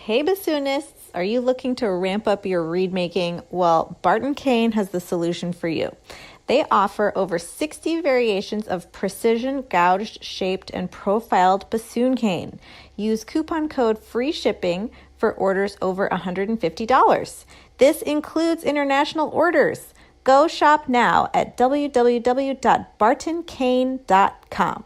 Hey bassoonists, are you looking to ramp up your reed making? Well, Barton Kane has the solution for you. They offer over 60 variations of precision gouged, shaped, and profiled bassoon cane. Use coupon code FREE SHIPPING for orders over $150. This includes international orders. Go shop now at www.bartonkane.com.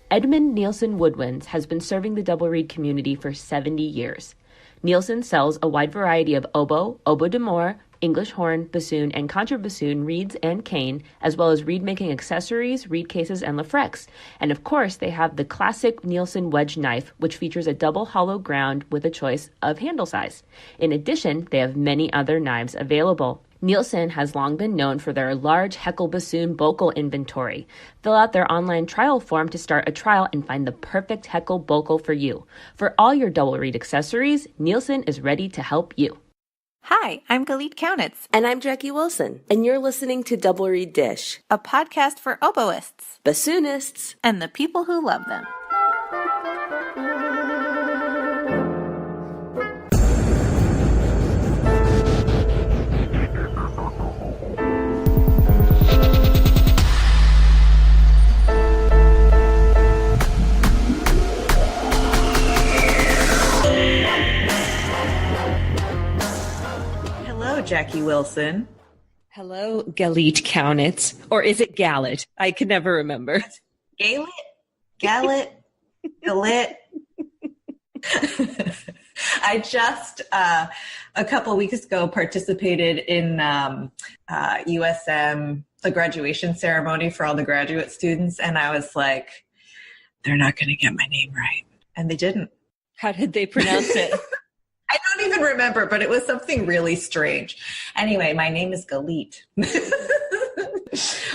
Edmund Nielsen Woodwinds has been serving the double reed community for 70 years. Nielsen sells a wide variety of oboe, oboe d'amore, English horn, bassoon, and contrabassoon reeds and cane, as well as reed-making accessories, reed cases, and lafrex. And of course, they have the classic Nielsen wedge knife, which features a double hollow ground with a choice of handle size. In addition, they have many other knives available. Nielsen has long been known for their large Heckel bassoon bocal inventory. Fill out their online trial form to start a trial and find the perfect Heckel bocal for you. For all your double reed accessories, Nielsen is ready to help you. Hi, I'm Galit Kaunitz, And I'm Jackie Wilson, and you're listening to Double Reed Dish, a podcast for oboists bassoonists, and the people who love them. Jackie Wilson. Hello, Galit Kaunitz. Or is it Galit? I can never remember. Galit? Galit? I just, a couple weeks ago, participated in USM, the graduation ceremony for all the graduate students, and I was like, they're not going to get my name right. And they didn't. How did they pronounce it? I don't even remember, but it was something really strange. Anyway, my name is Galit.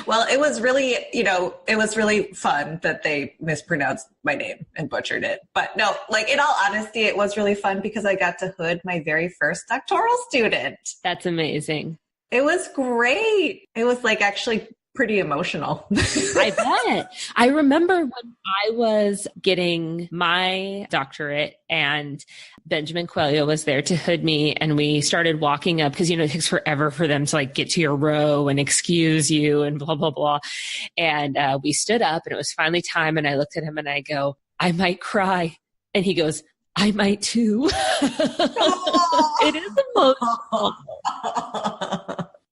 Well, it was really, it was really fun that they mispronounced my name and butchered it. But no, in all honesty, it was really fun because I got to hood my very first doctoral student. That's amazing. It was great. It was actually pretty emotional. I bet. I remember when I was getting my doctorate and Benjamin Coelho was there to hood me, and we started walking up because, it takes forever for them to get to your row and excuse you and blah, blah, blah. And we stood up and it was finally time. And I looked at him and I go, I might cry. And he goes, I might too. It is emotional.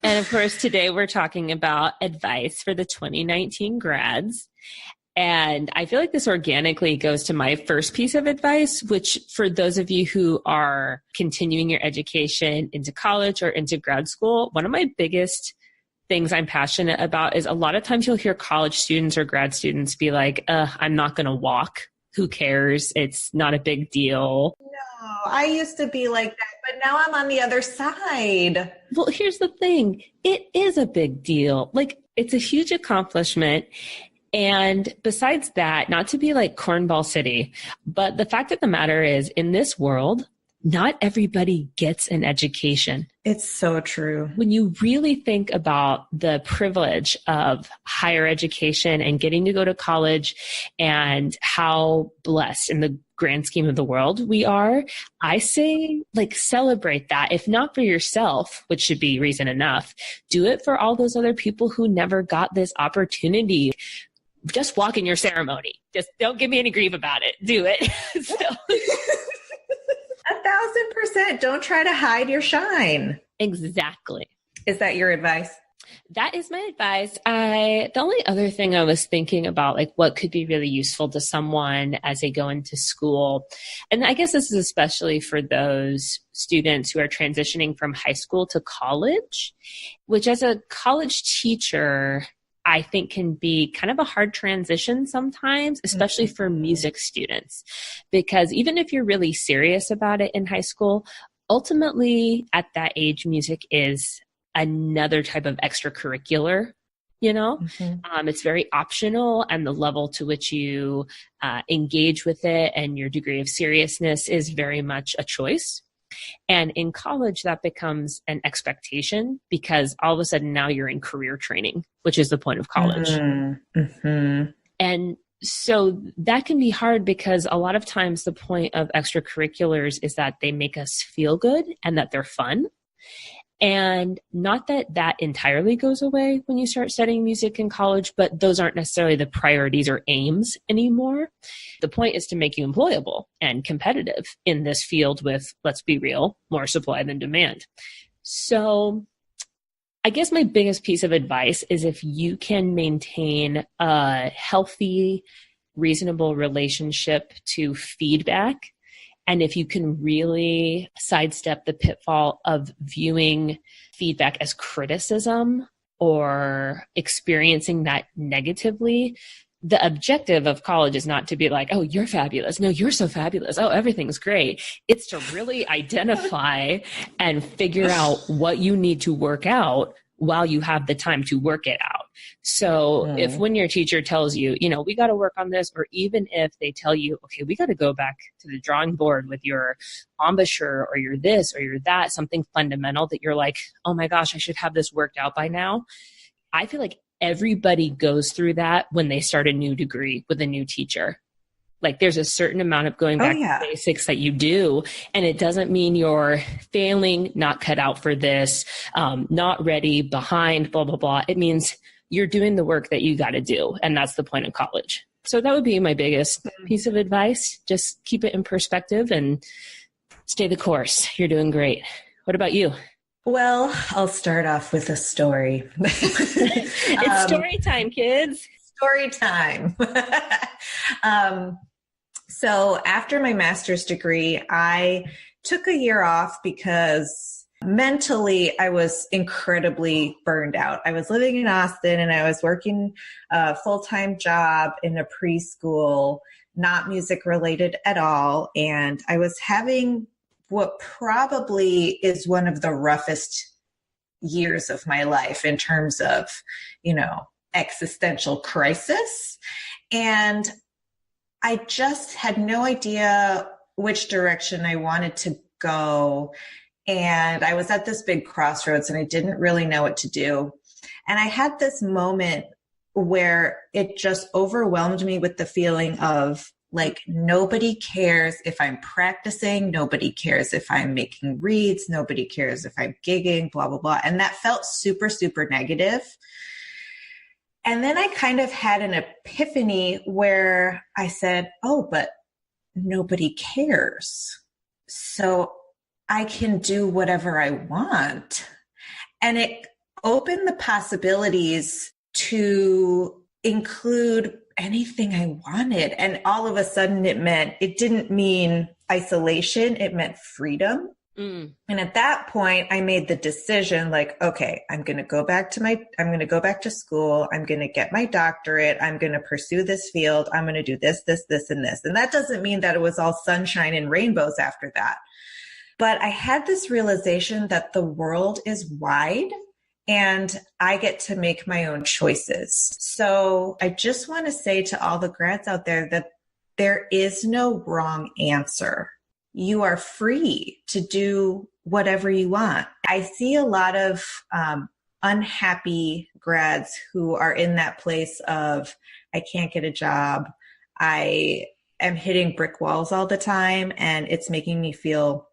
And of course, today we're talking about advice for the 2019 grads. And I feel like this organically goes to my first piece of advice, which for those of you who are continuing your education into college or into grad school, one of my biggest things I'm passionate about is a lot of times you'll hear college students or grad students be like, I'm not going to walk. Who cares? It's not a big deal. No, I used to be like that, but now I'm on the other side. Well, here's the thing. It is a big deal. It's a huge accomplishment. And besides that, not to be like Cornball City, but the fact of the matter is, in this world, not everybody gets an education. It's so true. When you really think about the privilege of higher education and getting to go to college and how blessed in the grand scheme of the world we are, I say celebrate that. If not for yourself, which should be reason enough, do it for all those other people who never got this opportunity. Just walk in your ceremony. Just don't give me any grief about it. Do it. 1,000%. Don't try to hide your shine. Exactly. Is that your advice? That is my advice. The only other thing I was thinking about, what could be really useful to someone as they go into school, and I guess this is especially for those students who are transitioning from high school to college, which as a college teacher, I think can be kind of a hard transition sometimes, especially for music students, because even if you're really serious about it in high school, ultimately at that age, music is another type of extracurricular, It's very optional, and the level to which you engage with it and your degree of seriousness is very much a choice. And in college, that becomes an expectation because all of a sudden now you're in career training, which is the point of college. Mm-hmm. And So that can be hard because a lot of times the point of extracurriculars is that they make us feel good and that they're fun. And not that that entirely goes away when you start studying music in college, but those aren't necessarily the priorities or aims anymore. The point is to make you employable and competitive in this field with, let's be real, more supply than demand. So I guess my biggest piece of advice is if you can maintain a healthy, reasonable relationship to feedback, and if you can really sidestep the pitfall of viewing feedback as criticism or experiencing that negatively, the objective of college is not to be like, oh, you're fabulous. No, you're so fabulous. Oh, everything's great. It's to really identify and figure out what you need to work out while you have the time to work it out. So if when your teacher tells you, we got to work on this, or even if they tell you, okay, we got to go back to the drawing board with your embouchure or your this or your that, something fundamental that you're like, oh my gosh, I should have this worked out by now. I feel like everybody goes through that when they start a new degree with a new teacher. Like there's a certain amount of going back to basics that you do. And it doesn't mean you're failing, not cut out for this, not ready, behind, blah, blah, blah. It means you're doing the work that you got to do. And that's the point of college. So that would be my biggest piece of advice. Just keep it in perspective and stay the course. You're doing great. What about you? Well, I'll start off with a story. It's story time, kids. Story time. So after my master's degree, I took a year off because mentally I was incredibly burned out. I was living in Austin and I was working a full-time job in a preschool, not music related at all. And I was having what probably is one of the roughest years of my life in terms of, existential crisis. And I just had no idea which direction I wanted to go. And I was at this big crossroads and I didn't really know what to do. And I had this moment where it just overwhelmed me with the feeling of like, nobody cares if I'm practicing. Nobody cares if I'm making reads. Nobody cares if I'm gigging, blah, blah, blah. And that felt super, super negative. And then I kind of had an epiphany where I said, oh, but nobody cares. So I can do whatever I want. And it opened the possibilities to include anything I wanted. And all of a sudden it didn't mean isolation. It meant freedom. And at that point I made the decision like, okay, I'm going to go back to school. I'm going to get my doctorate. I'm going to pursue this field. I'm going to do this, this, this, and this. And that doesn't mean that it was all sunshine and rainbows after that. But I had this realization that the world is wide and I get to make my own choices. So I just want to say to all the grads out there that there is no wrong answer. You are free to do whatever you want. I see a lot of unhappy grads who are in that place of, I can't get a job. I am hitting brick walls all the time and it's making me feel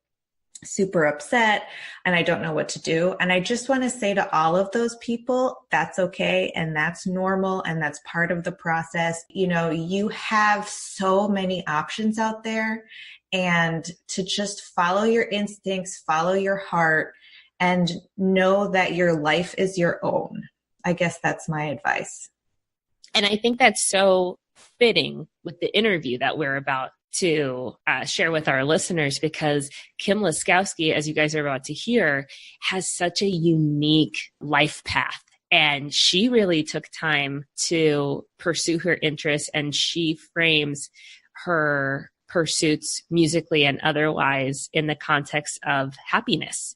super upset and I don't know what to do. And I just want to say to all of those people, that's okay. And that's normal. And that's part of the process. You have so many options out there, and to just follow your instincts, follow your heart, and know that your life is your own. I guess that's my advice. And I think that's so fitting with the interview that we're about to share with our listeners, because Kim Laskowski, as you guys are about to hear, has such a unique life path. And she really took time to pursue her interests, and she frames her pursuits musically and otherwise in the context of happiness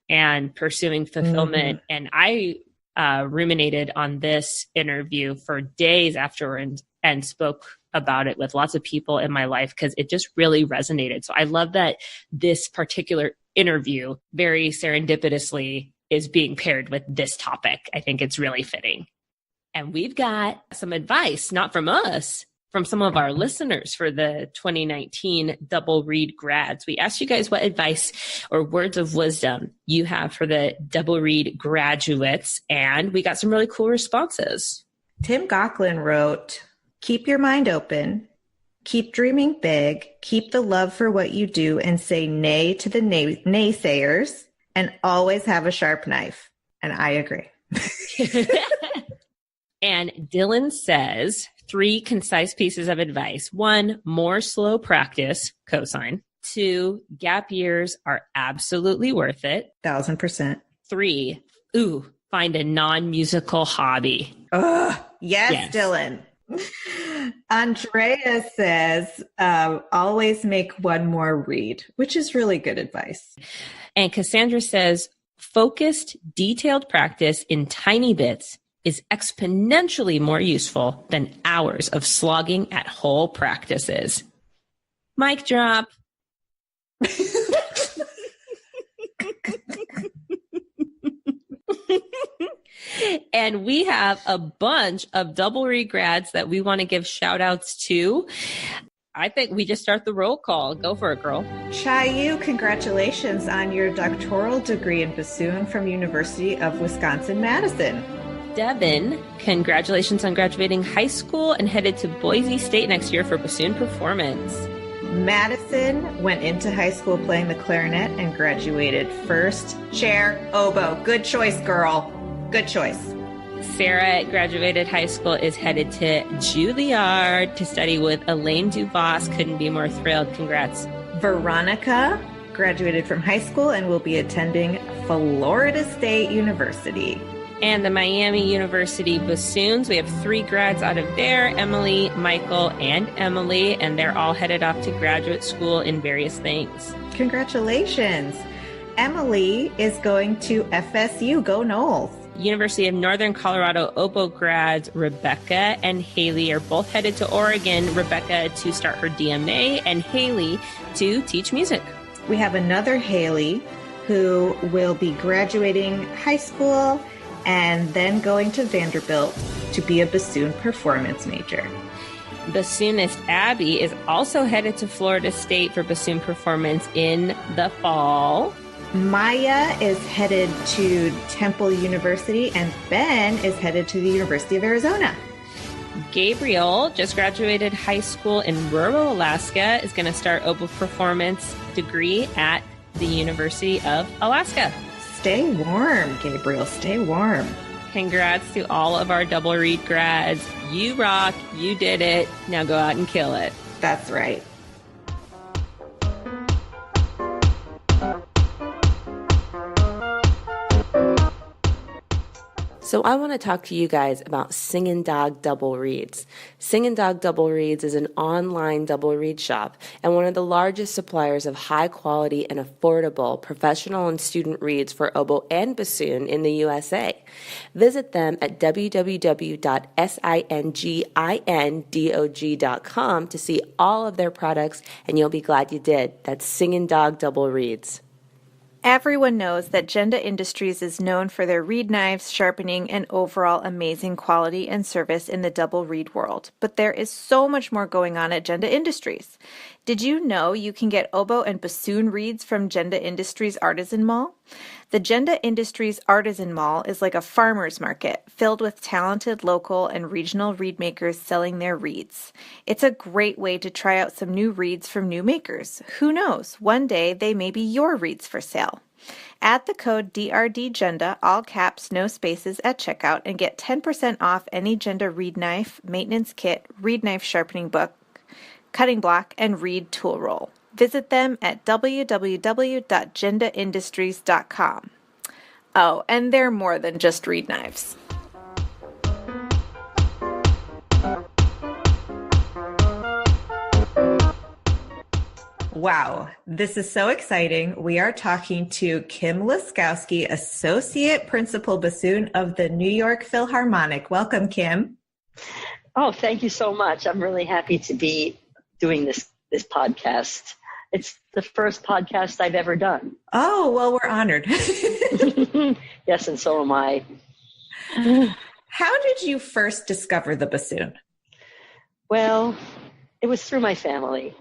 and pursuing fulfillment. And I ruminated on this interview for days afterwards and spoke about it with lots of people in my life because it just really resonated. So I love that this particular interview very serendipitously is being paired with this topic. I think it's really fitting. And we've got some advice, not from us, from some of our listeners for the 2019 Double Read grads. We asked you guys what advice or words of wisdom you have for the Double Read graduates, and we got some really cool responses. Tim Gocklin wrote, keep your mind open, keep dreaming big, keep the love for what you do, and say nay to the naysayers, and always have a sharp knife. And I agree. And Dylan says 3 concise pieces of advice. 1, more slow practice, cosign. 2, gap years are absolutely worth it. 1000%. 3, find a non-musical hobby. Yes, Dylan. Andrea says, always make one more read, which is really good advice. And Cassandra says, focused, detailed practice in tiny bits is exponentially more useful than hours of slogging at whole practices. Mic drop. And we have a bunch of Double Read grads that we want to give shout outs to. I think we just start the roll call. Go for it, girl. Chayu, congratulations on your doctoral degree in bassoon from University of Wisconsin-Madison. Devin, congratulations on graduating high school and headed to Boise State next year for bassoon performance. Madison went into high school playing the clarinet and graduated first chair oboe. Good choice, girl. Good choice. Sarah graduated high school, is headed to Juilliard to study with Elaine Duvos. Couldn't be more thrilled. Congrats. Veronica graduated from high school and will be attending Florida State University. And the Miami University Bassoons, we have 3 grads out of there, Emily, Michael, and Emily, and they're all headed off to graduate school in various things. Congratulations. Emily is going to FSU. Go Noles. University of Northern Colorado oboe grads Rebecca and Haley are both headed to Oregon. Rebecca to start her DMA and Haley to teach music. We have another Haley who will be graduating high school and then going to Vanderbilt to be a bassoon performance major. Bassoonist Abby is also headed to Florida State for bassoon performance in the fall. Maya is headed to Temple University, and Ben is headed to the University of Arizona. Gabriel just graduated high school in rural Alaska, is going to start oboe performance degree at the University of Alaska. Stay warm, Gabriel. Stay warm. Congrats to all of our Double Read grads. You rock. You did it. Now go out and kill it. That's right. So I want to talk to you guys about Singin' Dog Double Reads. Singin' Dog Double Reads is an online double reed shop and one of the largest suppliers of high quality and affordable professional and student reeds for oboe and bassoon in the USA. Visit them at www.singindog.com to see all of their products, and you'll be glad you did. That's Singin' Dog Double Reads. Everyone knows that Genda Industries is known for their reed knives, sharpening, and overall amazing quality and service in the double reed world. But there is so much more going on at Genda Industries. Did you know you can get oboe and bassoon reeds from Genda Industries Artisan Mall? The Genda Industries Artisan Mall is like a farmer's market filled with talented local and regional reed makers selling their reeds. It's a great way to try out some new reeds from new makers. Who knows, one day they may be your reeds for sale. Add the code DRDGenda, all caps, no spaces, at checkout and get 10% off any Genda reed knife, maintenance kit, reed knife sharpening book, cutting block, and reed tool roll. Visit them at www.gendaindustries.com. Oh, and they're more than just reed knives. Wow, this is so exciting. We are talking to Kim Laskowski, Associate Principal Bassoon of the New York Philharmonic. Welcome, Kim. Oh, thank you so much. I'm really happy to be doing this podcast. It's the first podcast I've ever done. Oh, well, we're honored. Yes, and so am I. How did you first discover the bassoon? Well, it was through my family.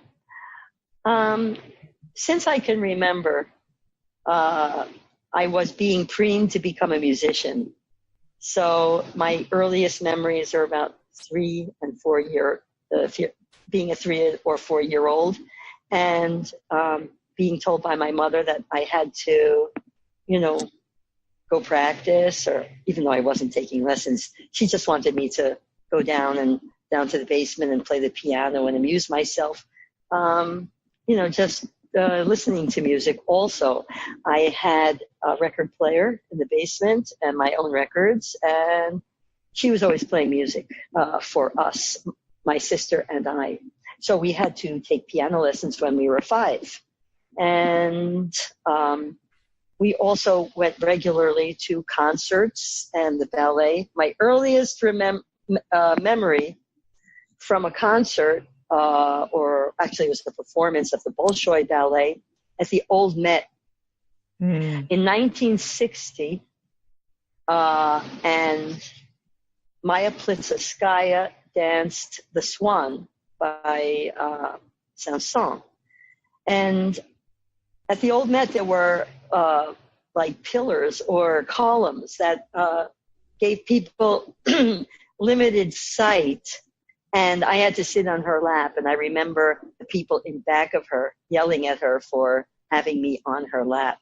Since I can remember, I was being preened to become a musician. So my earliest memories are about 3 and 4 being a 3 or 4 year old, and being told by my mother that I had to, go practice, or even though I wasn't taking lessons, she just wanted me to go down to the basement and play the piano and amuse myself. Just listening to music. Also, I had a record player in the basement and my own records, and she was always playing music for us, my sister and I. So we had to take piano lessons when we were 5. And we also went regularly to concerts and the ballet. My earliest memory from a concert, or actually it was the performance of the Bolshoi Ballet at the Old Met in 1960. And Maya Plitzskaya danced The Swan by Saint-Saëns. And at the Old Met, there were like pillars or columns that gave people limited sight. And I had to sit on her lap. And I remember the people in back of her yelling at her for having me on her lap.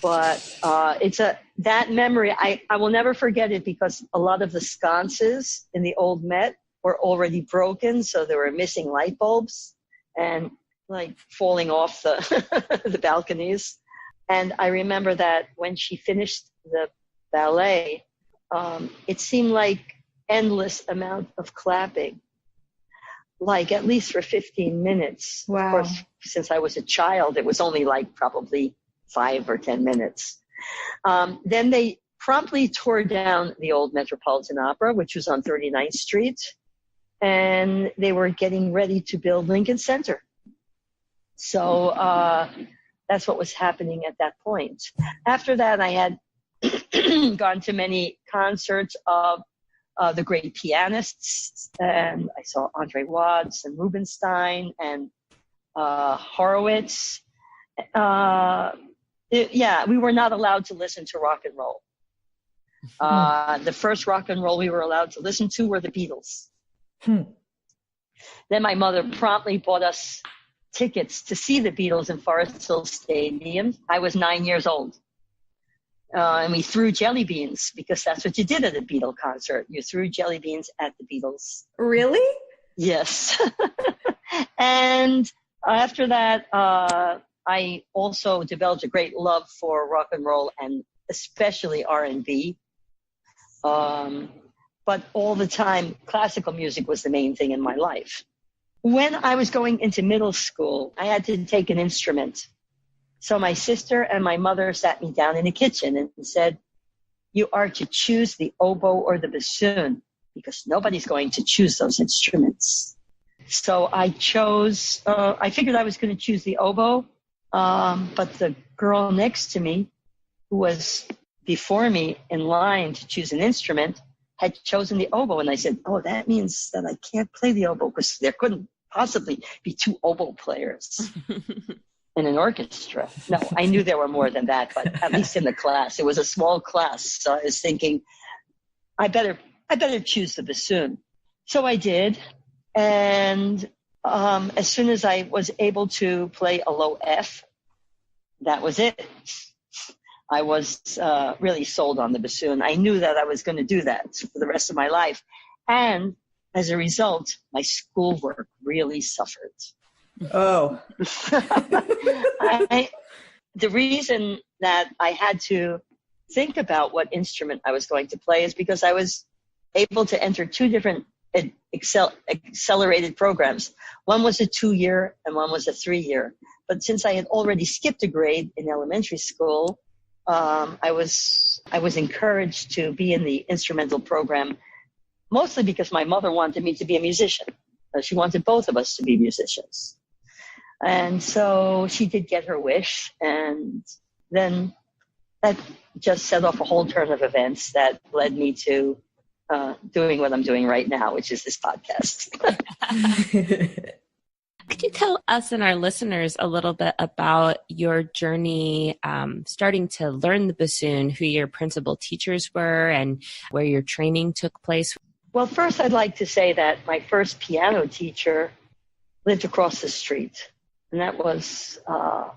But that memory, I will never forget it, because a lot of the sconces in the Old Met were already broken. So there were missing light bulbs and like falling off the, the balconies. And I remember that when she finished the ballet, it seemed like endless amount of clapping, like at least for 15 minutes. Wow. Of course, since I was a child, it was only like probably 5 or 10 minutes. Then they promptly tore down the old Metropolitan Opera, which was on 39th Street, and they were getting ready to build Lincoln Center. So that's what was happening at that point. After that, I had gone to many concerts of the great pianists, and I saw Andre Watts and Rubinstein and Horowitz. We were not allowed to listen to rock and roll. The first rock and roll we were allowed to listen to were the Beatles. Then my mother promptly bought us tickets to see the Beatles in Forest Hill Stadium. I was 9 years old. And we threw jelly beans, because that's what you did at a Beatle concert. You threw jelly beans at the Beatles. Really? Yes. And after that, I also developed a great love for rock and roll, and especially R&B. But all the time, classical music was the main thing in my life. When I was going into middle school, I had to take an instrument. So my sister and my mother sat me down in the kitchen and said, you are to choose the oboe or the bassoon, because nobody's going to choose those instruments. So I chose, I figured I was going to choose the oboe, but the girl next to me, who was before me in line to choose an instrument, had chosen the oboe. And I said, oh, that means that I can't play the oboe, because there couldn't possibly be 2 oboe players in an orchestra. No, I knew there were more than that, but at least in the class, it was a small class. So I was thinking, I better choose the bassoon. So I did. And as soon as I was able to play a low F, that was it. I was really sold on the bassoon. I knew that I was going to do that for the rest of my life. And as a result, my schoolwork really suffered. Oh. The reason that I had to think about what instrument I was going to play is because I was able to enter 2 different accelerated programs. One was a 2-year and one was a 3-year. But since I had already skipped a grade in elementary school, I was encouraged to be in the instrumental program, mostly because my mother wanted me to be a musician. She wanted both of us to be musicians. And so she did get her wish, and then that just set off a whole turn of events that led me to doing what I'm doing right now, which is this podcast. Could you tell us and our listeners a little bit about your journey starting to learn the bassoon, who your principal teachers were, and where your training took place? Well, first, I'd like to say that my first piano teacher lived across the street, and that was a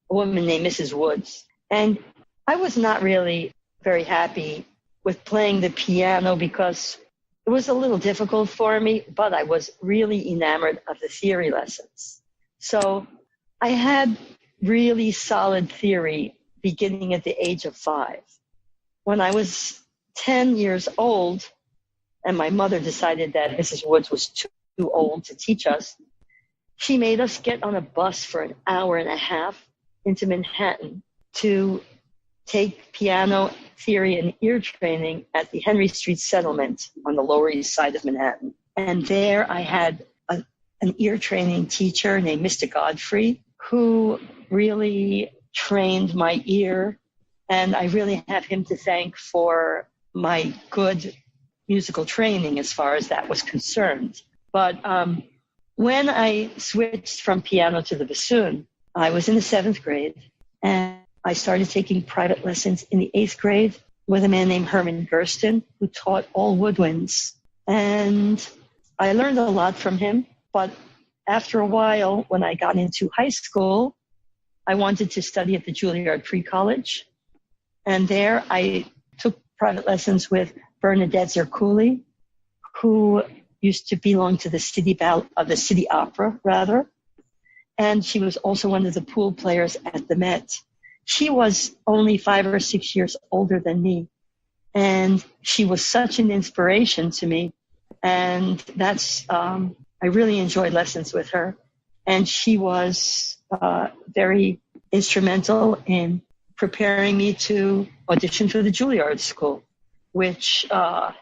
woman named Mrs. Woods. And I was not really very happy with playing the piano because it was a little difficult for me, but I was really enamored of the theory lessons. So I had really solid theory beginning at the age of 5. When I was 10 years old, and my mother decided that Mrs. Woods was too old to teach us, she made us get on a bus for an hour and a half into Manhattan to take piano theory and ear training at the Henry Street Settlement on the Lower East Side of Manhattan. And there I had an ear training teacher named Mr. Godfrey, who really trained my ear. And I really have him to thank for my good musical training as far as that was concerned. But when I switched from piano to the bassoon, I was in the 7th grade, and I started taking private lessons in the 8th grade with a man named Herman Gersten, who taught all woodwinds. And I learned a lot from him, but after a while, when I got into high school, I wanted to study at the Juilliard Pre-College. And there I took private lessons with Bernadette Zercouli, who used to belong to the City Opera, rather. And she was also one of the pool players at the Met. She was only 5 or 6 years older than me, and she was such an inspiration to me. And that's I really enjoyed lessons with her, and she was very instrumental in preparing me to audition for the Juilliard School, which I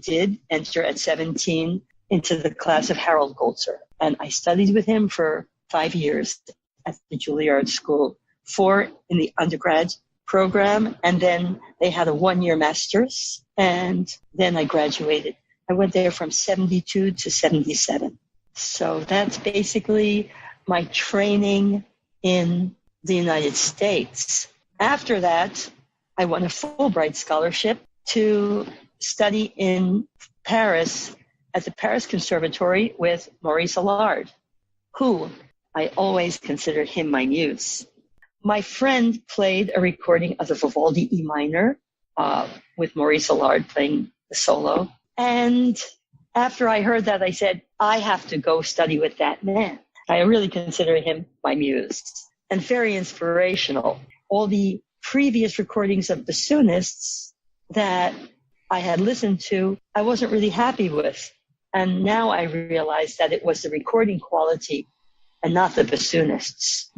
did enter at 17 into the class of Harold Goltzer, and I studied with him for 5 years at the Juilliard School. 4 in the undergrad program, and then they had a 1-year master's, and then I graduated. I went there from 72 to 77. So that's basically my training in the United States. After that, I won a Fulbright scholarship to study in Paris at the Paris Conservatory with Maurice Allard, who I always considered him my muse. My friend played a recording of the Vivaldi E minor with Maurice Allard playing the solo. And after I heard that, I said, I have to go study with that man. I really consider him my muse and very inspirational. All the previous recordings of bassoonists that I had listened to, I wasn't really happy with. And now I realize that it was the recording quality and not the bassoonists.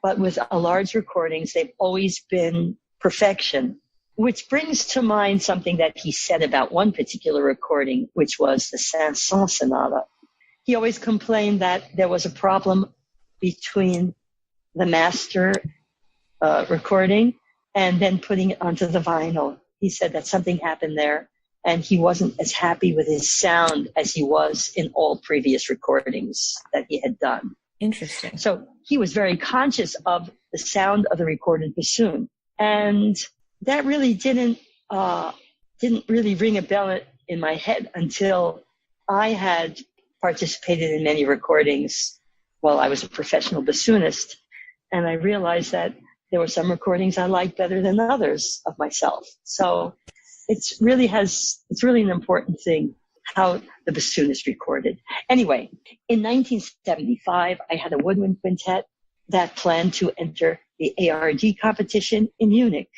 But with Allard's recordings, they've always been perfection, which brings to mind something that he said about one particular recording, which was the Saint-Saëns Sonata. He always complained that there was a problem between the master recording and then putting it onto the vinyl. He said that something happened there, and he wasn't as happy with his sound as he was in all previous recordings that he had done. Interesting. So he was very conscious of the sound of the recorded bassoon. And that really didn't really ring a bell in my head until I had participated in many recordings while I was a professional bassoonist. And I realized that there were some recordings I liked better than others of myself. So it's really an important thing how the bassoon is recorded. Anyway, in 1975, I had a woodwind quintet that planned to enter the ARD competition in Munich.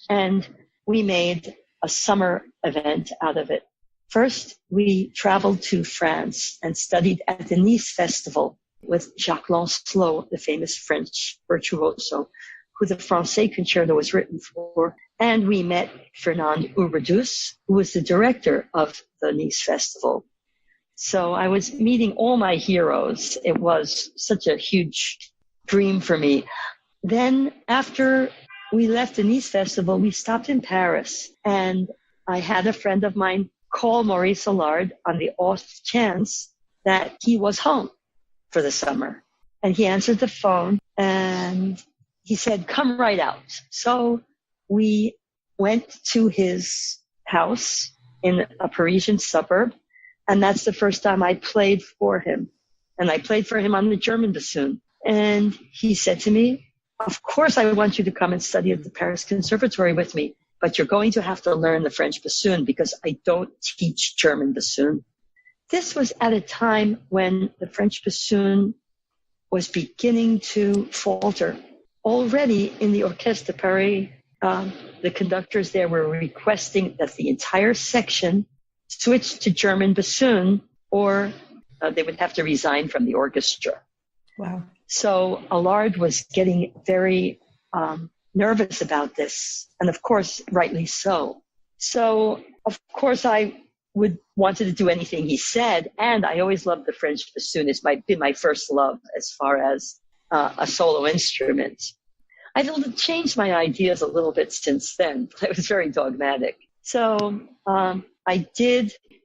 And we made a summer event out of it. First, we traveled to France and studied at the Nice Festival with Jacques Lancelot, the famous French virtuoso, who the Francais Concerto was written for. And we met Fernand Uberdus, who was the director of the Nice Festival. So I was meeting all my heroes. It was such a huge dream for me. Then after we left the Nice Festival, we stopped in Paris, and I had a friend of mine call Maurice Allard on the off chance that he was home for the summer. And he answered the phone and he said, come right out. So we went to his house in a Parisian suburb. And that's the first time I played for him. And I played for him on the German bassoon. And he said to me, of course, I want you to come and study at the Paris Conservatory with me, but you're going to have to learn the French bassoon because I don't teach German bassoon. This was at a time when the French bassoon was beginning to falter. Already in the Orchestre de Paris, the conductors there were requesting that the entire section switch to German bassoon or they would have to resign from the orchestra. Wow. So Allard was getting very nervous about this, and of course, rightly so. So, of course, I wanted to do anything he said, and I always loved the French bassoon. It's been my first love as far as a solo instrument. I've changed my ideas a little bit since then, but I was very dogmatic. So I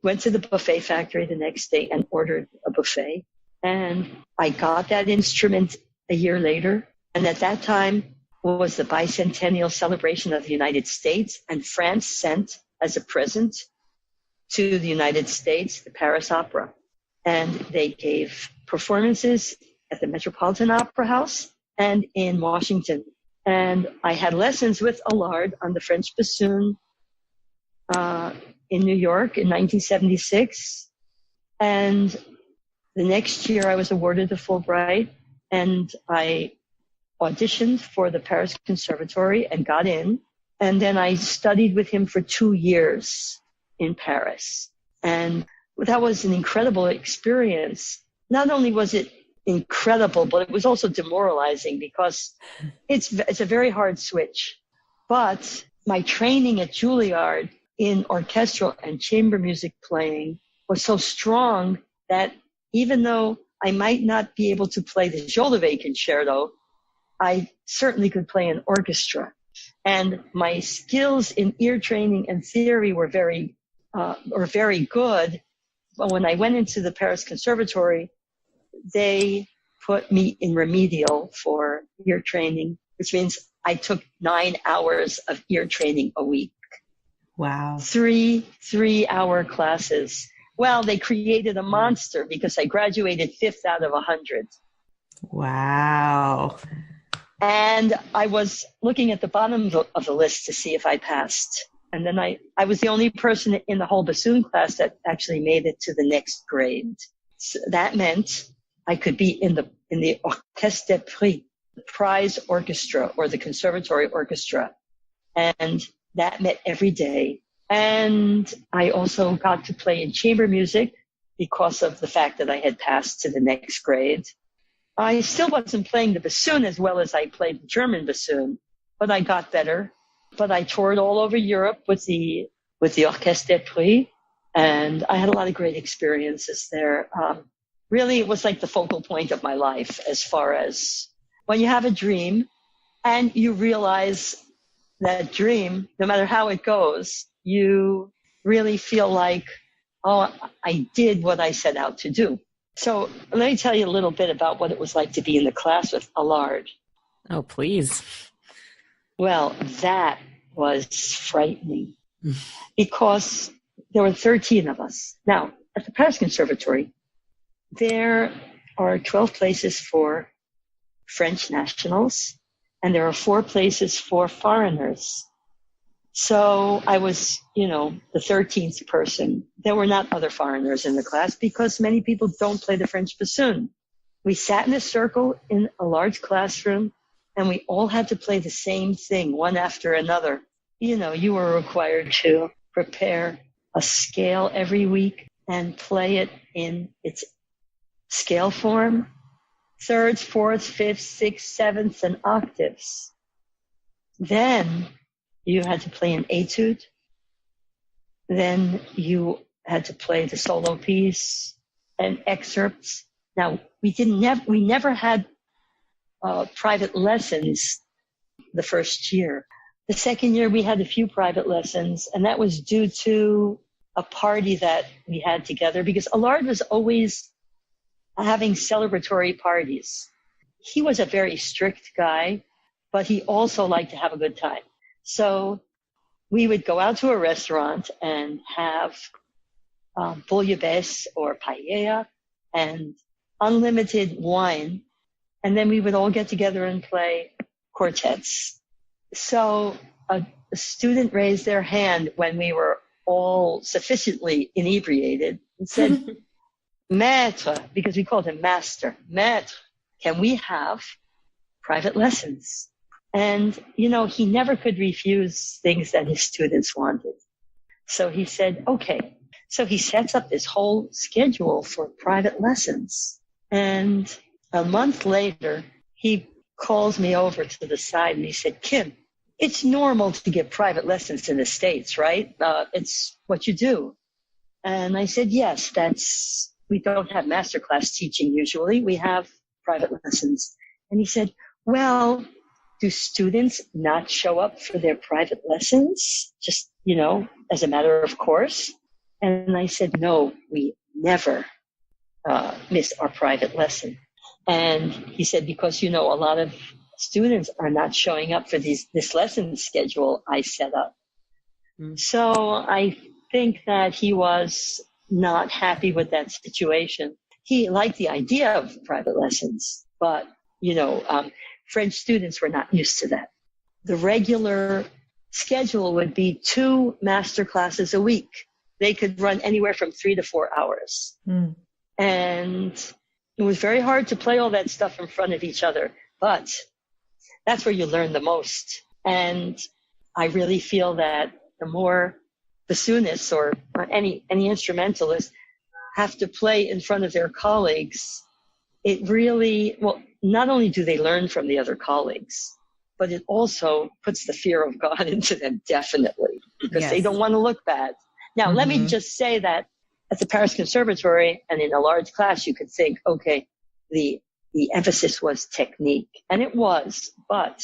went to the buffet factory the next day and ordered a buffet. And I got that instrument a year later. And at that time was the bicentennial celebration of the United States. And France sent as a present to the United States the Paris Opera. And they gave performances at the Metropolitan Opera House and in Washington. And I had lessons with Allard on the French bassoon in New York in 1976. And the next year I was awarded the Fulbright, and I auditioned for the Paris Conservatory and got in. And then I studied with him for 2 years in Paris. And that was an incredible experience. Not only was it incredible, but it was also demoralizing because it's a very hard switch. But my training at Juilliard in orchestral and chamber music playing was so strong that even though I might not be able to play the Jolivet concerto, I certainly could play an orchestra. And my skills in ear training and theory were very good. But when I went into the Paris Conservatory, they put me in remedial for ear training, which means I took 9 hours of ear training a week. Wow. 3-hour classes. Well, they created a monster because I graduated 5th out of 100. Wow. And I was looking at the bottom of the list to see if I passed. And then I was the only person in the whole bassoon class that actually made it to the next grade. So that meant I could be in the Orchestre de Paris, the prize orchestra or the conservatory orchestra. And that met every day. And I also got to play in chamber music because of the fact that I had passed to the next grade. I still wasn't playing the bassoon as well as I played the German bassoon, but I got better. But I toured all over Europe with the Orchestre de Paris, and I had a lot of great experiences there. Really, it was like the focal point of my life as far as when you have a dream and you realize that dream, no matter how it goes, you really feel like, oh, I did what I set out to do. So let me tell you a little bit about what it was like to be in the class with Allard. Oh, please. Well, that was frightening because there were 13 of us. Now, at the Paris Conservatory, there are 12 places for French nationals, and there are 4 places for foreigners. So I was, the 13th person. There were not other foreigners in the class because many people don't play the French bassoon. We sat in a circle in a large classroom, and we all had to play the same thing, one after another. You were required to prepare a scale every week and play it in its scale form, thirds, fourths, fifths, sixths, sevenths, and octaves. Then you had to play an etude. Then you had to play the solo piece and excerpts. Now, we never had private lessons the first year. The second year, we had a few private lessons, and that was due to a party that we had together, because Allard was always having celebratory parties. He was a very strict guy, but he also liked to have a good time. So we would go out to a restaurant and have bouillabaisse or paella and unlimited wine, and then we would all get together and play quartets. So a student raised their hand when we were all sufficiently inebriated and said, Maître, because we called him Master, Maître, can we have private lessons? And, he never could refuse things that his students wanted. So he said, okay. So he sets up this whole schedule for private lessons. And a month later, he calls me over to the side and he said, Kim, it's normal to give private lessons in the States, right? It's what you do. And I said, yes, we don't have masterclass teaching usually. We have private lessons. And he said, well, do students not show up for their private lessons? Just, as a matter of course. And I said, no, we never miss our private lesson. And he said, because, a lot of students are not showing up for this lesson schedule I set up. So I think that he was not happy with that situation. He liked the idea of private lessons, but, French students were not used to that. The regular schedule would be 2 master classes a week. They could run anywhere from 3 to 4 hours. And it was very hard to play all that stuff in front of each other, but that's where you learn the most. And I really feel that the more bassoonists or any instrumentalists have to play in front of their colleagues, it really, not only do they learn from the other colleagues, but it also puts the fear of God into them, definitely, because they don't want to look bad. Now, let me just say that at the Paris Conservatory and in a large class, you could think, okay, the emphasis was technique. And it was, but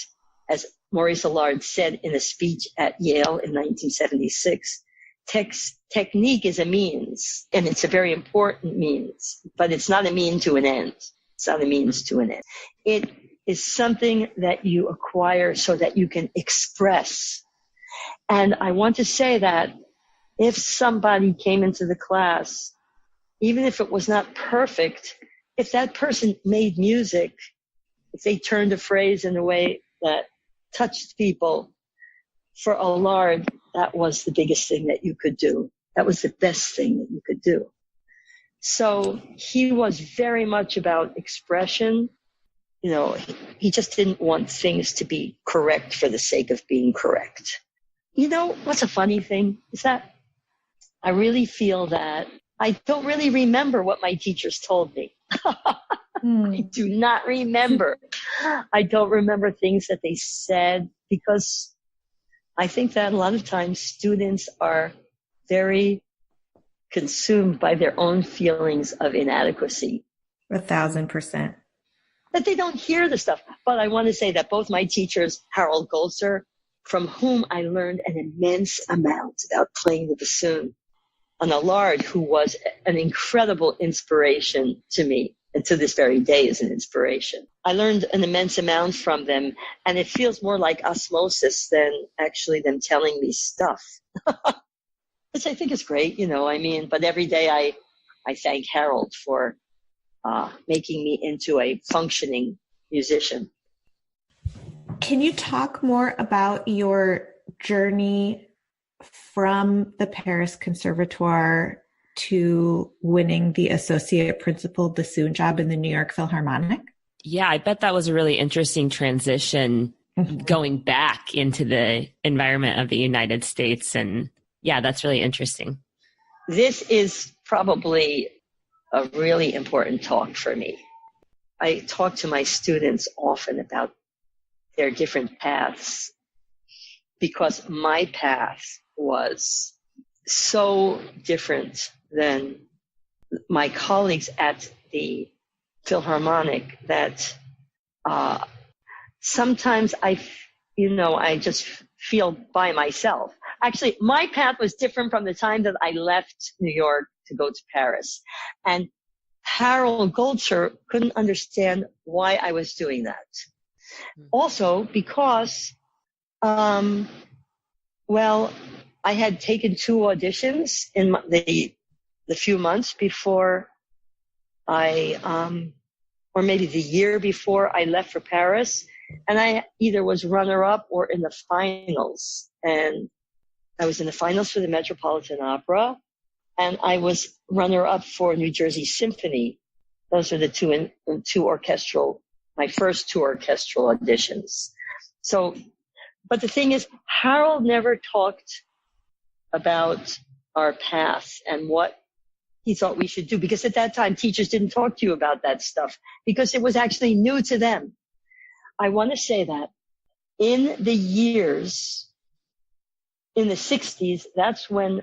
as Maurice Allard said in a speech at Yale in 1976, technique is a means, and it's a very important means, but it's not a mean to an end. It's not a means to an end. It is something that you acquire so that you can express. And I want to say that if somebody came into the class, even if it was not perfect, if that person made music, if they turned a phrase in a way that touched people, for Allard, that was the biggest thing that you could do. That was the best thing that you could do. So he was very much about expression. He just didn't want things to be correct for the sake of being correct. What's a funny thing is that I really feel that I don't really remember what my teachers told me. I do not remember. I don't remember things that they said, because I think that a lot of times students are very consumed by their own feelings of inadequacy. 1,000%. That they don't hear the stuff. But I want to say that both my teachers, Harold Goltzer, from whom I learned an immense amount about playing the bassoon, and Allard, who was an incredible inspiration to me, and to this very day is an inspiration. I learned an immense amount from them, and it feels more like osmosis than actually them telling me stuff, which I think is great, but every day I thank Harold for making me into a functioning musician. Can you talk more about your journey from the Paris Conservatoire to winning the associate principal bassoon job in the New York Philharmonic? Yeah, I bet that was a really interesting transition going back into the environment of the United States. And yeah, that's really interesting. This is probably a really important talk for me. I talk to my students often about their different paths, because my path was so different than my colleagues at the Philharmonic that sometimes I just feel by myself. Actually, my path was different from the time that I left New York to go to Paris. And Harold Goldser couldn't understand why I was doing that. Also because, well, I had taken 2 auditions in the few months before or maybe the year before I left for Paris. And I either was runner-up or in the finals. And I was in the finals for the Metropolitan Opera, and I was runner-up for New Jersey Symphony. Those are the my first 2 orchestral auditions. So, but the thing is, Harold never talked about our path and what he thought we should do, because at that time, teachers didn't talk to you about that stuff because it was actually new to them. I want to say that in the 60s, that's when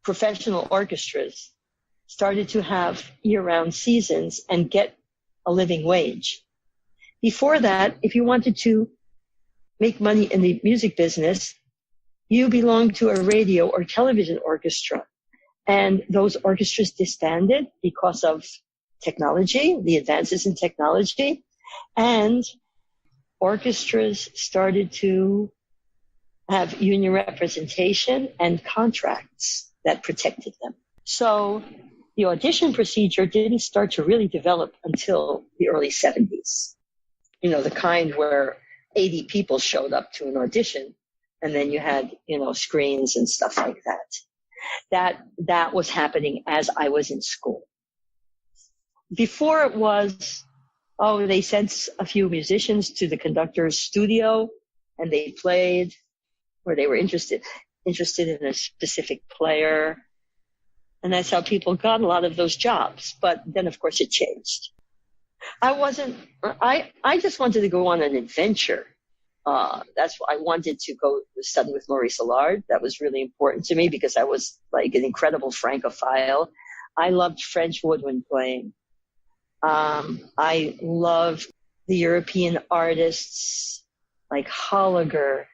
professional orchestras started to have year-round seasons and get a living wage. Before that, if you wanted to make money in the music business, you belonged to a radio or television orchestra. And those orchestras disbanded because of technology, the advances in technology. And orchestras started to have union representation and contracts that protected them. So the audition procedure didn't start to really develop until the early 70s. You know, the kind where 80 people showed up to an audition, and then you had, screens and stuff like that. That was happening as I was in school. Before it was, they sent a few musicians to the conductor's studio and they played, or they were interested in a specific player. And that's how people got a lot of those jobs. But then, of course, it changed. I just wanted to go on an adventure. That's why I wanted to go study with Maurice Allard. That was really important to me because I was like an incredible Francophile. I loved French woodwind playing. I loved the European artists like Holliger.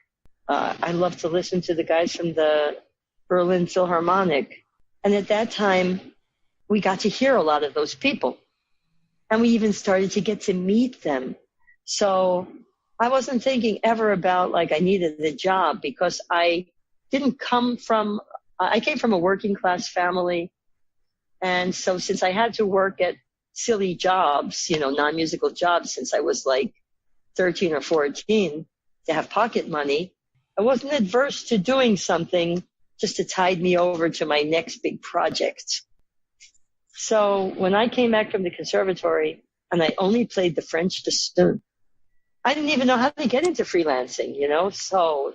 I loved to listen to the guys from the Berlin Philharmonic. And at that time, we got to hear a lot of those people. And we even started to get to meet them. So I wasn't thinking ever about I needed a job, because I came from a working class family. And so since I had to work at silly jobs, non-musical jobs, since I was 13 or 14 to have pocket money, I wasn't adverse to doing something just to tide me over to my next big project. So when I came back from the conservatory and I only played the French bassoon, I didn't even know how to get into freelancing, So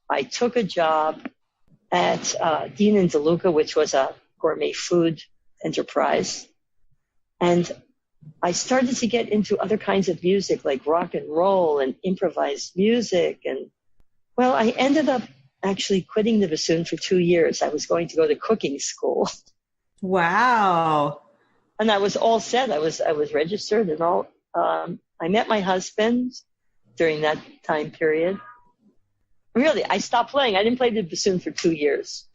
I took a job at Dean and DeLuca, which was a gourmet food enterprise. And I started to get into other kinds of music like rock and roll and improvised music. And well, I ended up actually quitting the bassoon for 2 years. I was going to go to cooking school. Wow. And I was all set. I was registered and all. I met my husband during that time period. Really, I stopped playing. I didn't play the bassoon for 2 years.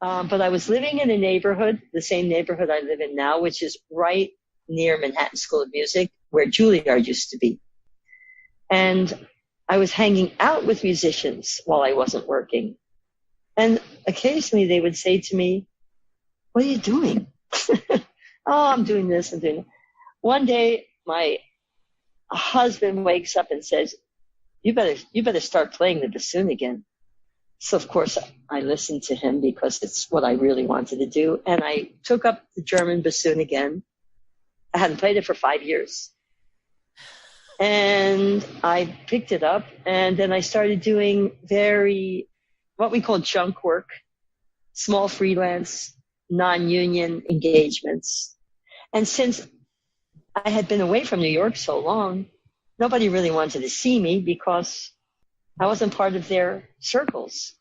But I was living in a neighborhood, the same neighborhood I live in now, which is right near Manhattan School of Music, where Juilliard used to be. And I was hanging out with musicians while I wasn't working. And occasionally they would say to me, "What are you doing?" "Oh, I'm doing this and doing that." One day, my husband wakes up and says, you better start playing the bassoon again. So of course I listened to him because it's what I really wanted to do. And I took up the German bassoon again. I hadn't played it for 5 years. And I picked it up, and then I started doing what we call junk work, small freelance, non-union engagements. And since I had been away from New York so long, nobody really wanted to see me because I wasn't part of their circles.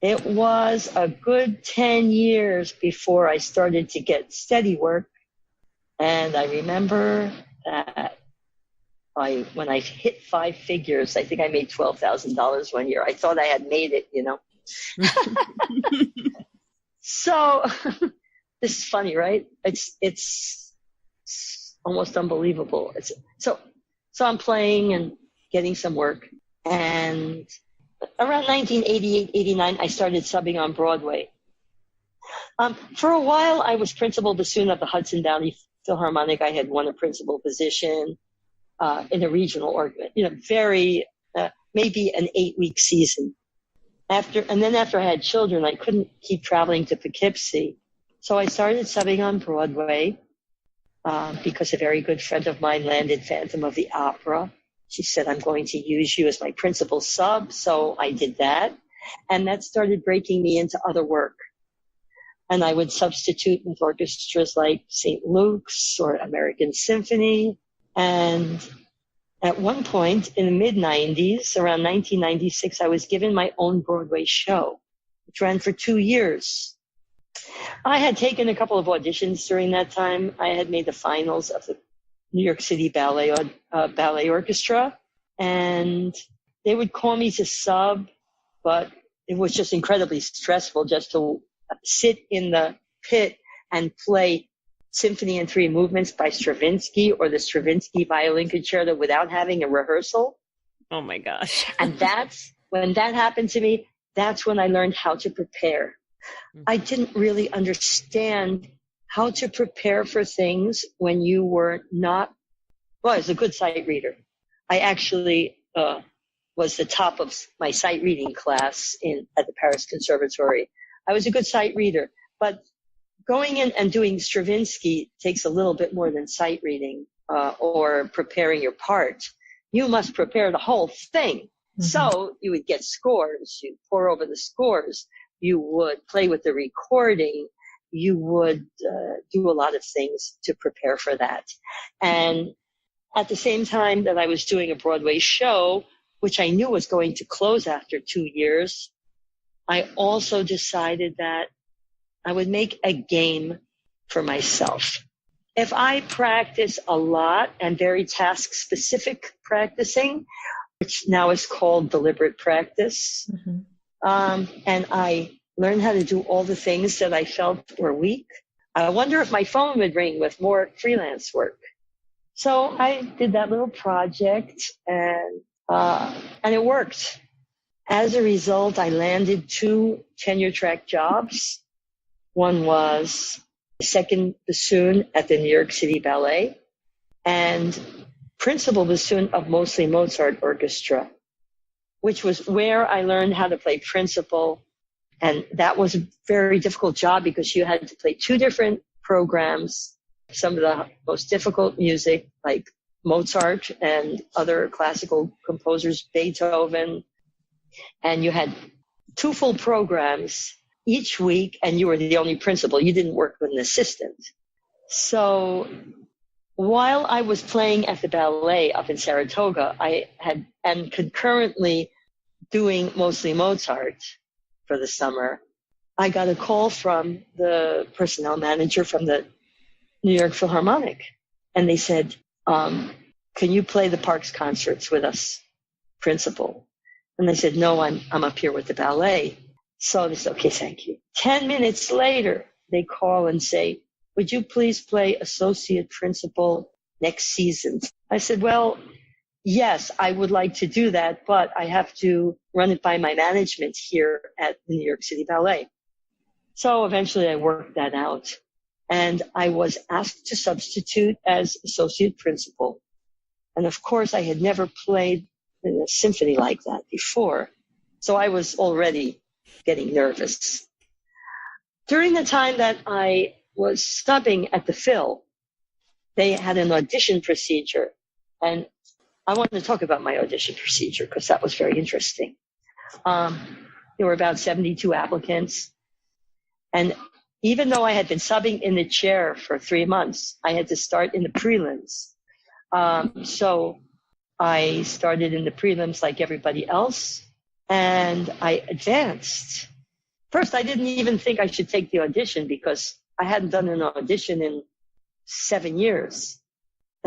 It was a good 10 years before I started to get steady work. And I remember that when I hit 5 figures, I think I made $12,000 one year. I thought I had made it, So this is funny, right? It's almost unbelievable. So I'm playing and getting some work. And around 1988, 89, I started subbing on Broadway. For a while, I was principal bassoon of the Hudson Valley Philharmonic. I had won a principal position in a regional organ, maybe an 8-week season. After I had children, I couldn't keep traveling to Poughkeepsie. So I started subbing on Broadway because a very good friend of mine landed Phantom of the Opera. She said, I'm going to use you as my principal sub. So I did that. And that started breaking me into other work. And I would substitute with orchestras like St. Luke's or American Symphony. And at one point in the mid-90s, around 1996, I was given my own Broadway show, which ran for 2 years. I had taken a couple of auditions during that time. I had made the finals of the New York City Ballet Orchestra, and they would call me to sub, but it was just incredibly stressful just to sit in the pit and play Symphony in 3 Movements by Stravinsky or the Stravinsky Violin Concerto without having a rehearsal. Oh my gosh. And when that happened to me, that's when I learned how to prepare. I didn't really understand how to prepare for things when you were not, well, I was a good sight reader. I actually was the top of my sight reading class at the Paris Conservatory. I was a good sight reader, but going in and doing Stravinsky takes a little bit more than sight reading or preparing your part. You must prepare the whole thing. Mm-hmm. So you would get scores, you pour over the scores, you would play with the recording, you would do a lot of things to prepare for that. And at the same time that I was doing a Broadway show, which I knew was going to close after 2 years, I also decided that I would make a game for myself. If I practice a lot and very task-specific practicing, which now is called deliberate practice, and I learned how to do all the things that I felt were weak, I wonder if my phone would ring with more freelance work. So I did that little project, and it worked. As a result, I landed 2 tenure-track jobs. One was second bassoon at the New York City Ballet and principal bassoon of Mostly Mozart Orchestra, which was where I learned how to play principal. And that was a very difficult job because you had to play 2 different programs, some of the most difficult music like Mozart and other classical composers, Beethoven. And you had 2 full programs each week, and you were the only principal. You didn't work with an assistant. So while I was playing at the ballet up in Saratoga, and concurrently doing Mostly Mozart for the summer, I got a call from the personnel manager from the New York Philharmonic. And they said, can you play the Parks concerts with us, principal? And I said, no, I'm up here with the ballet. So they said, okay, thank you. 10 minutes later, they call and say, would you please play associate principal next season? I said, well, yes, I would like to do that, but I have to run it by my management here at the New York City Ballet. So eventually I worked that out, and I was asked to substitute as associate principal. And of course, I had never played in a symphony like that before. So I was already getting nervous. During the time that I was stubbing at the Phil, they had an audition procedure. And I want to talk about my audition procedure because that was very interesting. There were about 72 applicants. And even though I had been subbing in the chair for 3 months, I had to start in the prelims. So I started in the prelims like everybody else, and I advanced. First, I didn't even think I should take the audition because I hadn't done an audition in 7 years.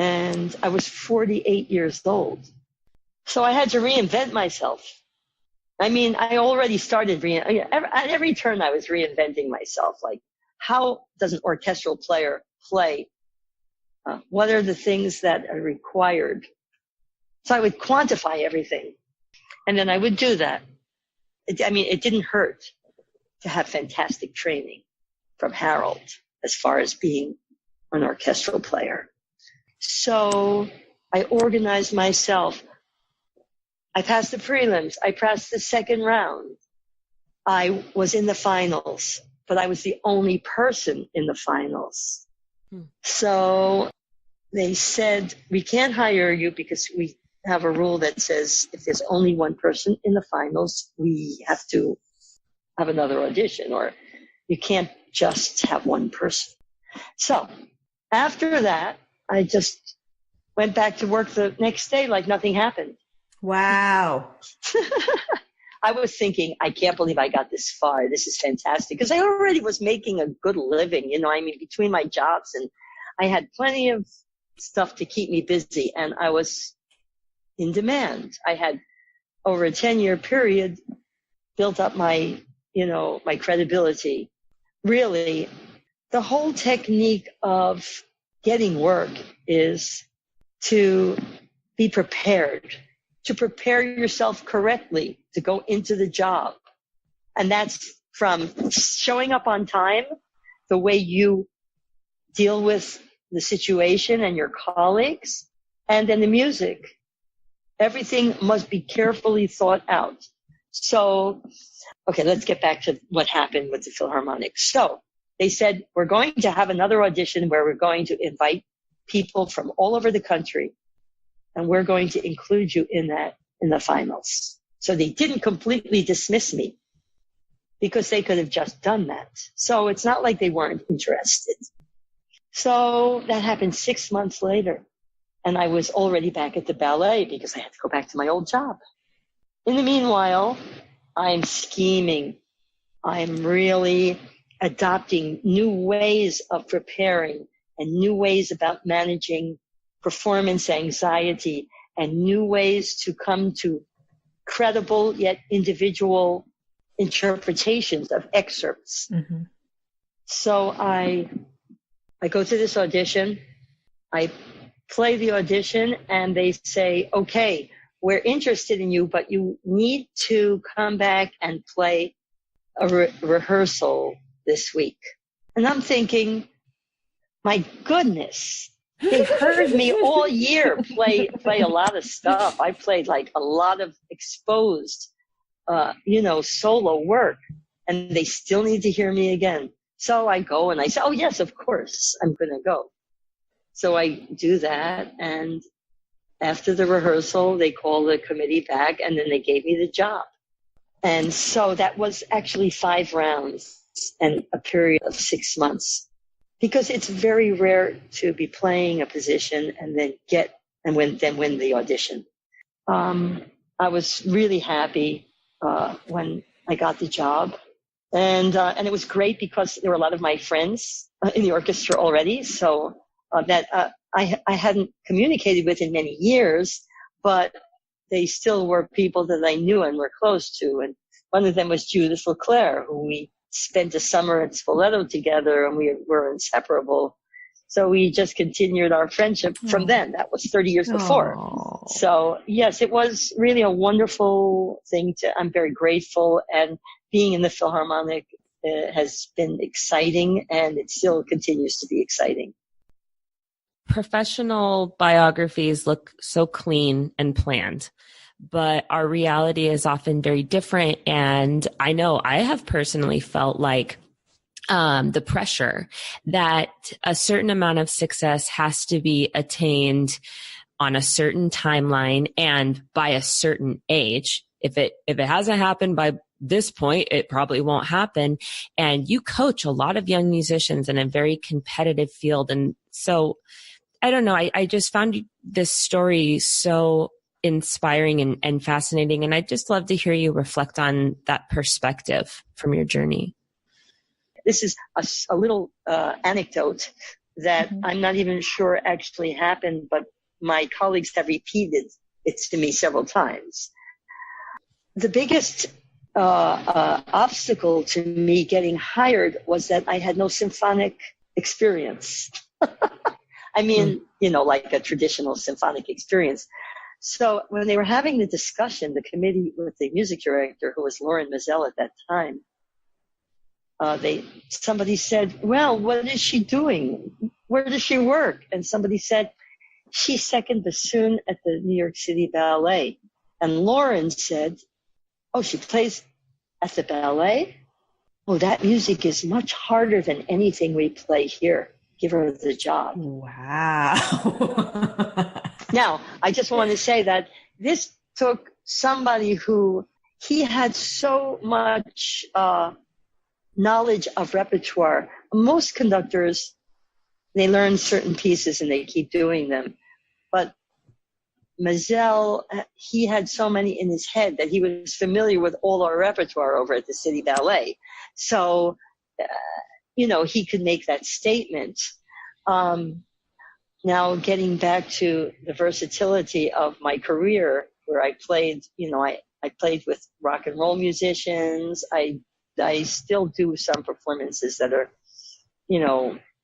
and I was 48 years old. So I had to reinvent myself. I mean, I already started, at every turn I was reinventing myself. Like, how does an orchestral player play? What are the things that are required? So I would quantify everything. And then I would do that. It didn't hurt to have fantastic training from Harold as far as being an orchestral player. So I organized myself. I passed the prelims. I passed the second round. I was in the finals, but I was the only person in the finals. So they said, we can't hire you because we have a rule that says if there's only one person in the finals, we have to have another audition, or you can't just have one person. So after that, I just went back to work the next day like nothing happened. Wow. I was thinking, I can't believe I got this far. This is fantastic. Because I already was making a good living, between my jobs, and I had plenty of stuff to keep me busy, and I was in demand. I had, over a 10-year period, built up my credibility. Really, the whole technique of getting work is to be prepared, to prepare yourself correctly to go into the job. And that's from showing up on time, the way you deal with the situation and your colleagues, and then the music. Everything must be carefully thought out. So, okay, let's get back to what happened with the Philharmonic. So they said, we're going to have another audition where we're going to invite people from all over the country, and we're going to include you in the finals. So they didn't completely dismiss me because they could have just done that. So it's not like they weren't interested. So that happened 6 months later, and I was already back at the ballet because I had to go back to my old job. In the meanwhile, I'm scheming. I'm really adopting new ways of preparing and new ways about managing performance anxiety and new ways to come to credible yet individual interpretations of excerpts. Mm-hmm. So I go to this audition. I play the audition, and they say, okay, we're interested in you, but you need to come back and play a rehearsal this week. And I'm thinking, my goodness, they've heard me all year play a lot of stuff. I played like a lot of exposed, solo work, and they still need to hear me again. So I go and I say, oh yes, of course, I'm going to go. So I do that, and after the rehearsal, they call the committee back, and then they gave me the job. And so that was actually 5 rounds and a period of 6 months, because it's very rare to be playing a position and then win the audition. I was really happy when I got the job, and it was great because there were a lot of my friends in the orchestra already, so that I hadn't communicated with in many years, but they still were people that I knew and were close to. And one of them was Judith LeClaire, who we spent a summer at Spoleto together, and we were inseparable. So we just continued our friendship from then. That was 30 years before. So yes, it was really a wonderful thing. I'm very grateful, and being in the Philharmonic has been exciting, and it still continues to be exciting. Professional biographies look so clean and planned, but our reality is often very different. And I know I have personally felt like the pressure that a certain amount of success has to be attained on a certain timeline and by a certain age. If it hasn't happened by this point, it probably won't happen. And you coach a lot of young musicians in a very competitive field. And so I don't know. I just found this story so inspiring and fascinating. And I'd just love to hear you reflect on that perspective from your journey. This is a little anecdote that I'm not even sure actually happened, but my colleagues have repeated it to me several times. The biggest obstacle to me getting hired was that I had no symphonic experience. I mean, like a traditional symphonic experience. So when they were having the discussion, the committee with the music director, who was Lauren Mazel at that time, somebody said, well, what is she doing? Where does she work? And somebody said, she's second bassoon at the New York City Ballet. And Lauren said, oh, she plays at the ballet? Oh, that music is much harder than anything we play here. Give her the job. Wow. Now, I just want to say that this took somebody who he had so much knowledge of repertoire. Most conductors, they learn certain pieces and they keep doing them. But Mazel, he had so many in his head that he was familiar with all our repertoire over at the City Ballet. So, he could make that statement. Now, getting back to the versatility of my career, where I played, I played with rock and roll musicians. I still do some performances that are,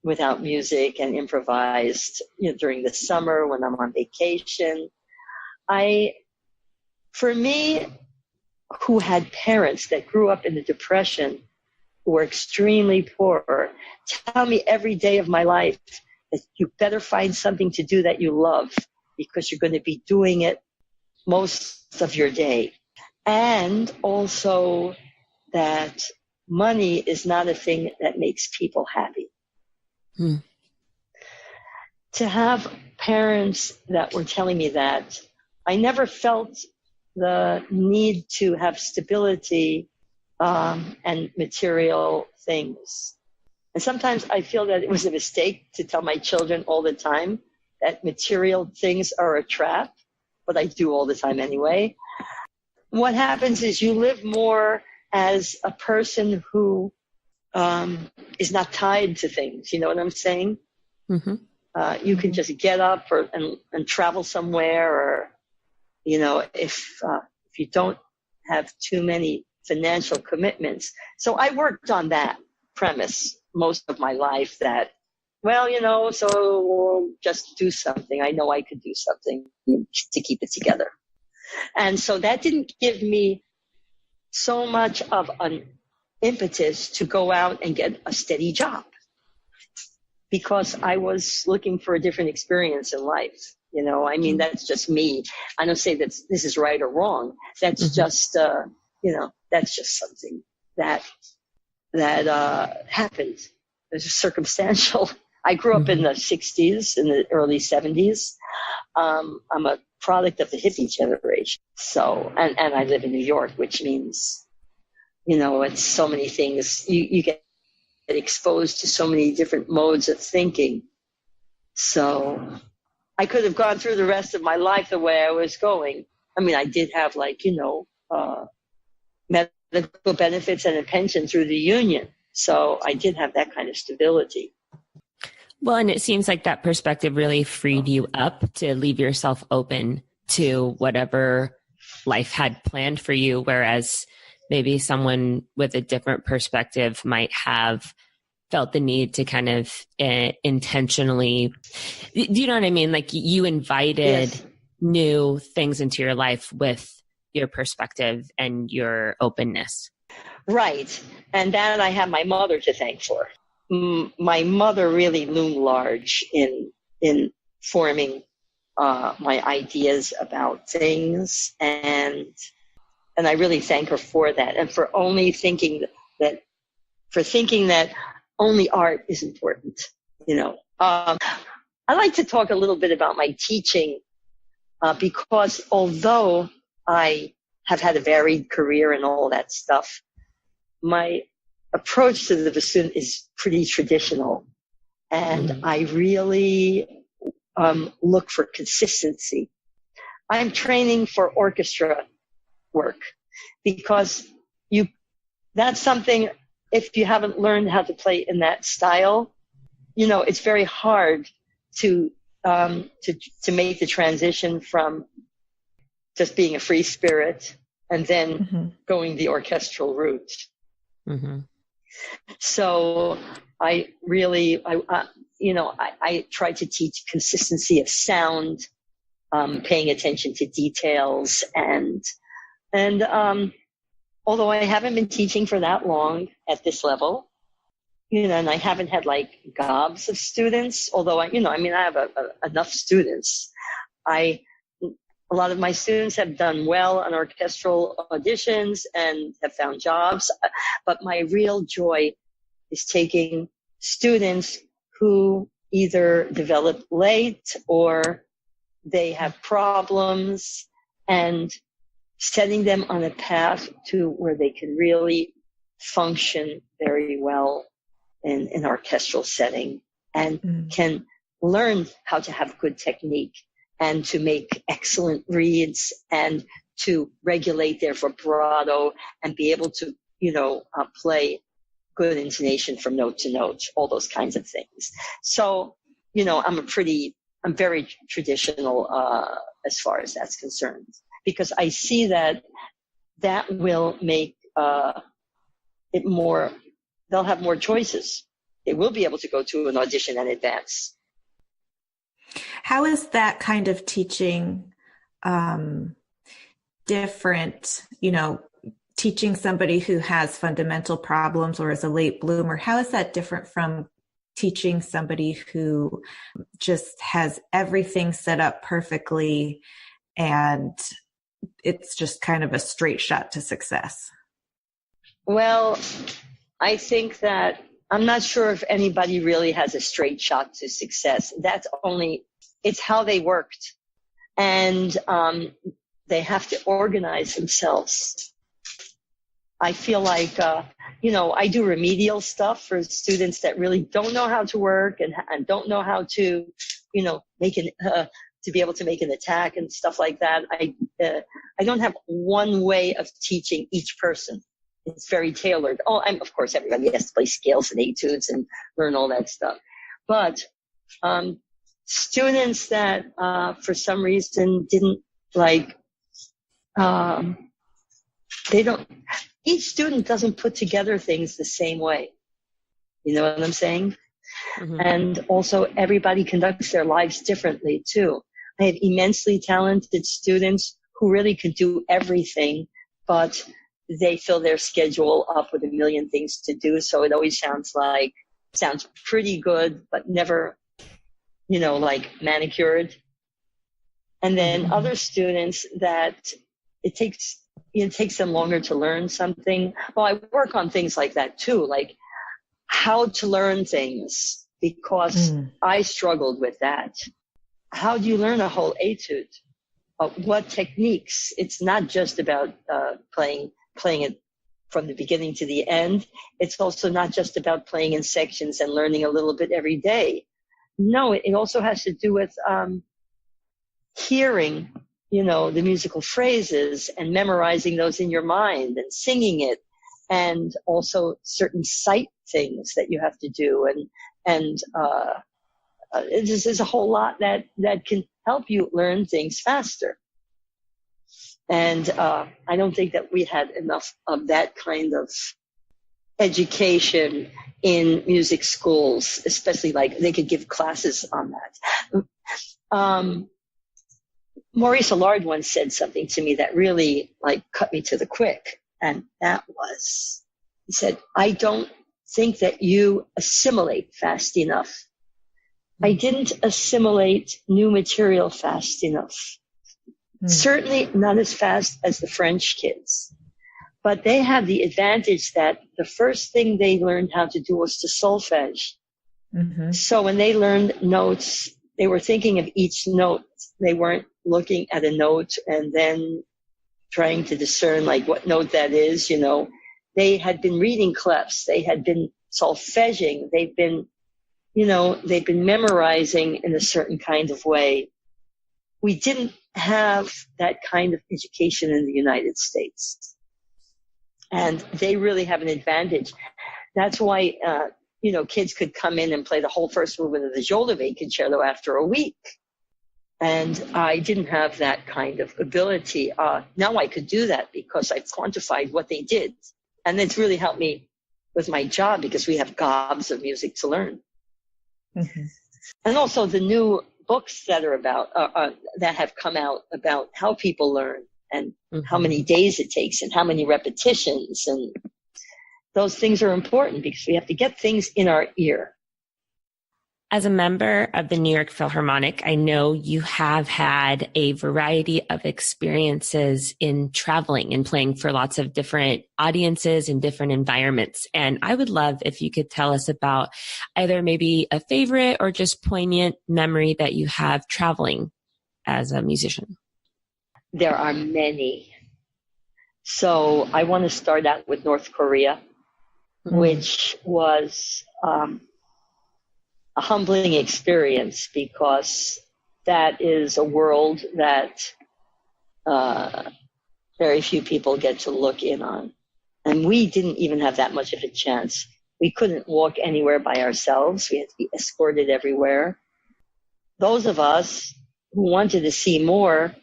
without music and improvised, during the summer when I'm on vacation. For me, who had parents that grew up in the Depression, who were extremely poor, tell me every day of my life that you better find something to do that you love, because you're going to be doing it most of your day. And also that money is not a thing that makes people happy. To have parents that were telling me that, I never felt the need to have stability and material things. And sometimes I feel that it was a mistake to tell my children all the time that material things are a trap, but I do all the time anyway. What happens is you live more as a person who is not tied to things. You know what I'm saying? Mm-hmm. You can just get up and travel somewhere, or, if you don't have too many financial commitments. So I worked on that premise most of my life, that, so we'll just do something. I know I could do something to keep it together. And so that didn't give me so much of an impetus to go out and get a steady job, because I was looking for a different experience in life. That's just me. I don't say that this is right or wrong. That's just, that's just something that happened. It was circumstantial. I grew up in the 60s, in the early 70s. I'm a product of the hippie generation. So, and I live in New York, which means, it's so many things. You get exposed to so many different modes of thinking. So I could have gone through the rest of my life the way I was going. I mean, I did have medical benefits and a pension through the union. So I did have that kind of stability. Well, and it seems like that perspective really freed you up to leave yourself open to whatever life had planned for you, whereas maybe someone with a different perspective might have felt the need to kind of intentionally, do you know what I mean? Like, you invited new things into your life with your perspective and your openness. Right. And that I have my mother to thank for. My mother really loomed large in forming my ideas about things, and I really thank her for that, and for only thinking that only art is important. I like to talk a little bit about my teaching, because although I have had a varied career and all that stuff, my approach to the bassoon is pretty traditional, and I really look for consistency. I'm training for orchestra work, because that's something, if you haven't learned how to play in that style, it's very hard to make the transition from just being a free spirit and then going the orchestral route. Mm-hmm. So I try to teach consistency of sound, paying attention to details, and although I haven't been teaching for that long at this level, and I haven't had like gobs of students, although I have enough students. A lot of my students have done well on orchestral auditions and have found jobs, but my real joy is taking students who either develop late or they have problems and setting them on a path to where they can really function very well in an orchestral setting and can learn how to have good technique and to make excellent reads and to regulate their vibrato and be able to, play good intonation from note to note, all those kinds of things. So, I'm very traditional, as far as that's concerned, because I see that will make, it more, they'll have more choices. They will be able to go to an audition and advance. How is that kind of teaching different, teaching somebody who has fundamental problems or is a late bloomer? How is that different from teaching somebody who just has everything set up perfectly and it's just kind of a straight shot to success? Well, I think that I'm not sure if anybody really has a straight shot to success. It's how they worked. And they have to organize themselves. I feel like, I do remedial stuff for students that really don't know how to work and don't know how to, to be able to make an attack and stuff like that. I don't have one way of teaching each person. It's very tailored. Of course, everybody has to play scales and etudes and learn all that stuff. But students that for some reason didn't like, each student doesn't put together things the same way. You know what I'm saying? Mm-hmm. And also everybody conducts their lives differently too. I have immensely talented students who really can do everything, but they fill their schedule up with a million things to do. So it always sounds pretty good, but never, like manicured. And then other students that it takes them longer to learn something. Well, I work on things like that too, like how to learn things, because I struggled with that. How do you learn a whole etude? What techniques? It's not just about playing it from the beginning to the end. It's also not just about playing in sections and learning a little bit every day. No, it also has to do with hearing, the musical phrases and memorizing those in your mind and singing it, and also certain sight things that you have to do. And there's a whole lot that can help you learn things faster. And I don't think that we had enough of that kind of education in music schools, especially like they could give classes on that. Maurice Allard once said something to me that really like cut me to the quick. And that was, he said, I don't think that you assimilate fast enough. I didn't assimilate new material fast enough. Certainly not as fast as the French kids. But they had the advantage that the first thing they learned how to do was to solfege. Mm-hmm. So when they learned notes, they were thinking of each note. They weren't looking at a note and then trying to discern like what note that is, They had been reading clefs. They had been solfeging. They've been memorizing in a certain kind of way. We didn't have that kind of education in the United States. And they really have an advantage. That's why, kids could come in and play the whole first movement of the Jolove concerto after a week. And I didn't have that kind of ability. Now I could do that because I've quantified what they did. And it's really helped me with my job because we have gobs of music to learn. Mm-hmm. And also the new books that are about, that have come out about how people learn and how many days it takes and how many repetitions. And those things are important because we have to get things in our ear. As a member of the New York Philharmonic, I know you have had a variety of experiences in traveling and playing for lots of different audiences and different environments. And I would love if you could tell us about either maybe a favorite or just poignant memory that you have traveling as a musician. There are many. So I want to start out with North Korea, which was a humbling experience because that is a world that very few people get to look in on. And we didn't even have that much of a chance. We couldn't walk anywhere by ourselves. We had to be escorted everywhere. Those of us who wanted to see more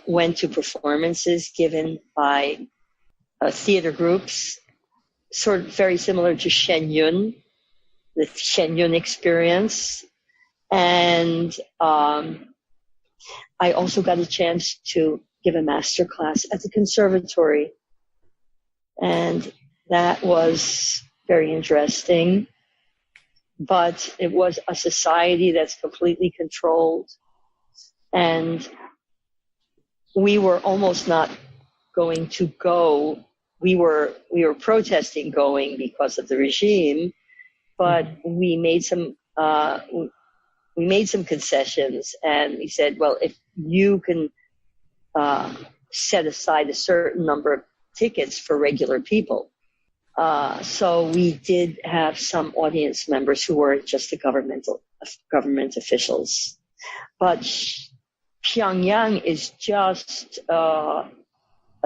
went to performances given by theater groups, sort of very similar to Shenyun, the Shenyun experience. And I also got a chance to give a master class at the conservatory. And that was very interesting. But it was a society that's completely controlled. And we were almost not going to go. We were protesting going because of the regime, but we made some concessions, and we said, well, if you can set aside a certain number of tickets for regular people. So we did have some audience members who were just the government officials. But Pyongyang is just a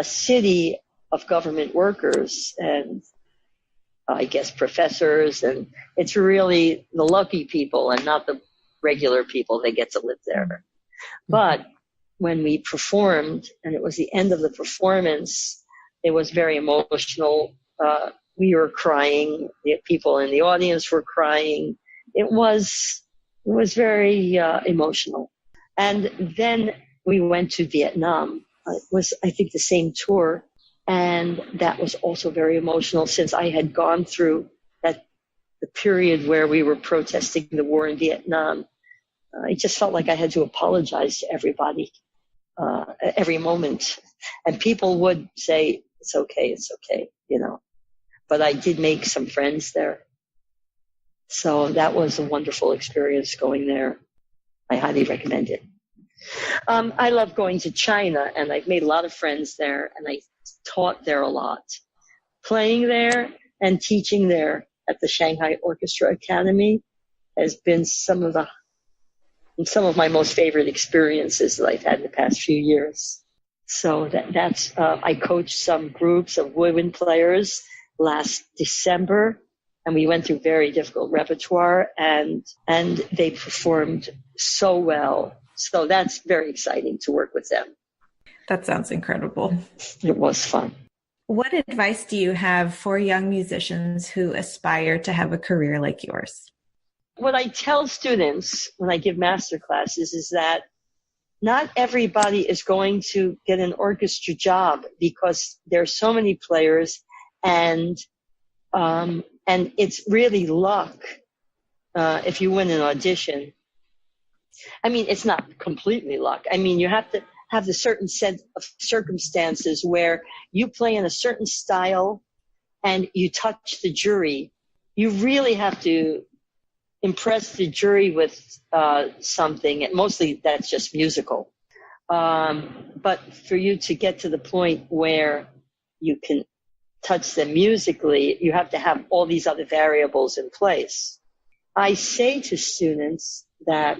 city of government workers and I guess professors, and it's really the lucky people and not the regular people that get to live there. But when we performed, and it was the end of the performance, it was very emotional. We were crying. The people in the audience were crying. It was very emotional. And then we went to Vietnam. It was, I think, the same tour. And that was also very emotional since I had gone through the period where we were protesting the war in Vietnam. I just felt like I had to apologize to everybody every moment. And people would say, it's okay, But I did make some friends there. So that was a wonderful experience going there. I highly recommend it. I love going to China, and I've made a lot of friends there, and I taught there a lot. Playing there and teaching there at the Shanghai Orchestra Academy has been some of my most favorite experiences that I've had in the past few years. So that's I coached some groups of women players last December, and we went through very difficult repertoire, and they performed so well. So that's very exciting to work with them. That sounds incredible. It was fun. What advice do you have for young musicians who aspire to have a career like yours? What I tell students when I give master classes is that not everybody is going to get an orchestra job because there are so many players, and it's really luck if you win an audition. I mean, it's not completely luck. I mean, you have to have the certain set of circumstances where you play in a certain style and you touch the jury. You really have to impress the jury with something, and mostly that's just musical. But for you to get to the point where you can touch them musically, you have to have all these other variables in place. I say to students that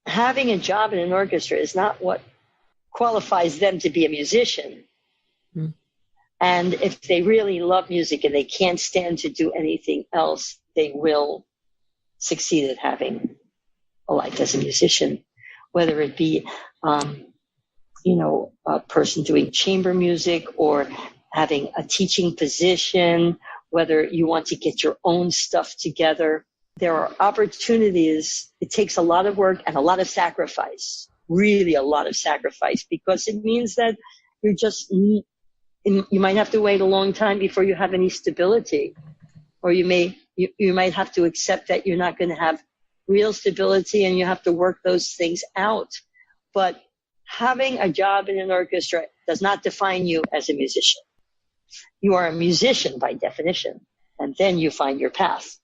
having a job in an orchestra is not what qualifies them to be a musician. And if they really love music and they can't stand to do anything else, they will succeed at having a life as a musician, whether it be, a person doing chamber music or having a teaching position, whether you want to get your own stuff together. There are opportunities. It takes a lot of work and a lot of sacrifice, really a lot of sacrifice, because it means that you might have to wait a long time before you have any stability, or you might have to accept that you're not going to have real stability and you have to work those things out. But having a job in an orchestra does not define you as a musician. You are a musician by definition, and then you find your path.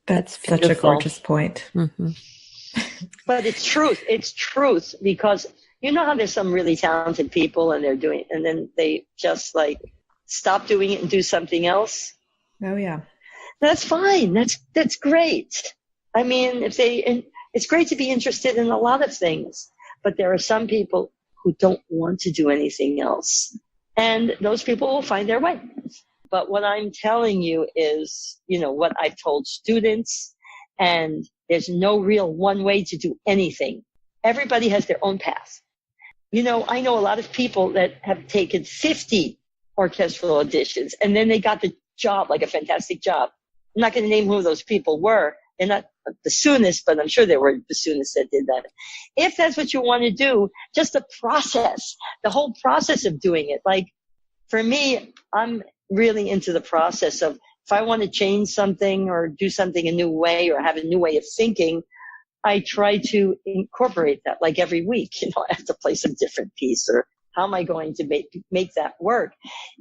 That's such a gorgeous point. Mm-hmm. But it's truth. It's truth, because you know how there's some really talented people and then they just like stop doing it and do something else. Oh yeah. That's fine. That's great. I mean, it's great to be interested in a lot of things, but there are some people who don't want to do anything else. And those people will find their way. But what I'm telling you is, what I've told students, and there's no real one way to do anything. Everybody has their own path. I know a lot of people that have taken 50 orchestral auditions and then they got the job, like a fantastic job. I'm not going to name who those people were. They're not bassoonists, but I'm sure there were bassoonists that did that. If that's what you want to do, just the whole process of doing it. Like for me, I'm really into the process of, if I want to change something or do something a new way or have a new way of thinking, I try to incorporate that. Like every week, I have to play some different piece, or how am I going to make that work?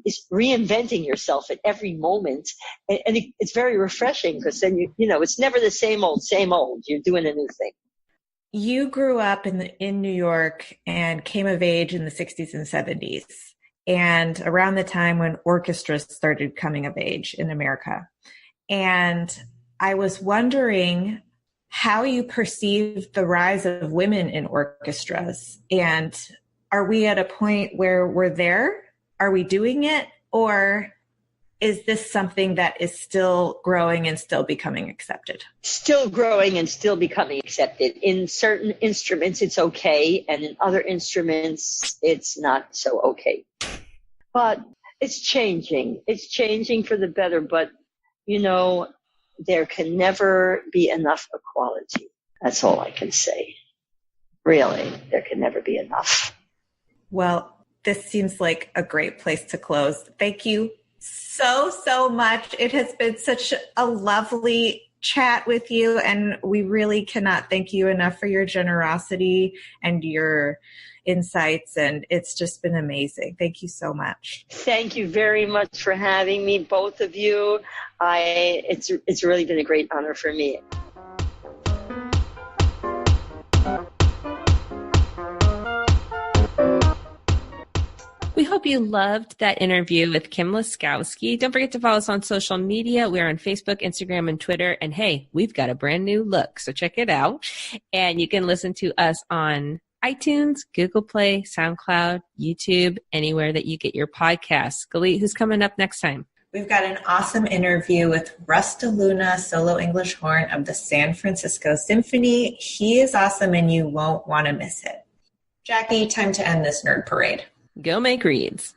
It's reinventing yourself at every moment. And it's very refreshing, because then it's never the same old. You're doing a new thing. You grew up in New York and came of age in the 60s and 70s, and around the time when orchestras started coming of age in America. And I was wondering how you perceived the rise of women in orchestras. And are we at a point where we're there? Are we doing it? Or is this something that is still growing and still becoming accepted? Still growing and still becoming accepted. In certain instruments, it's okay. And in other instruments, it's not so okay. But it's changing. It's changing for the better. But, there can never be enough equality. That's all I can say. Really, there can never be enough. Well, this seems like a great place to close. Thank you so much. It has been such a lovely chat with you, and we really cannot thank you enough for your generosity and your insights, and it's just been amazing. Thank you so much. Thank you very much for having me, both of you. It's really been a great honor for me. We hope you loved that interview with Kim Laskowski. Don't forget to follow us on social media. We're on Facebook, Instagram, and Twitter. And hey, we've got a brand new look, so check it out. And you can listen to us on iTunes, Google Play, SoundCloud, YouTube, anywhere that you get your podcasts. Galit, who's coming up next time? We've got an awesome interview with Russ DeLuna, solo English horn of the San Francisco Symphony. He is awesome, and you won't want to miss it. Jackie, time to end this nerd parade. Go make reads.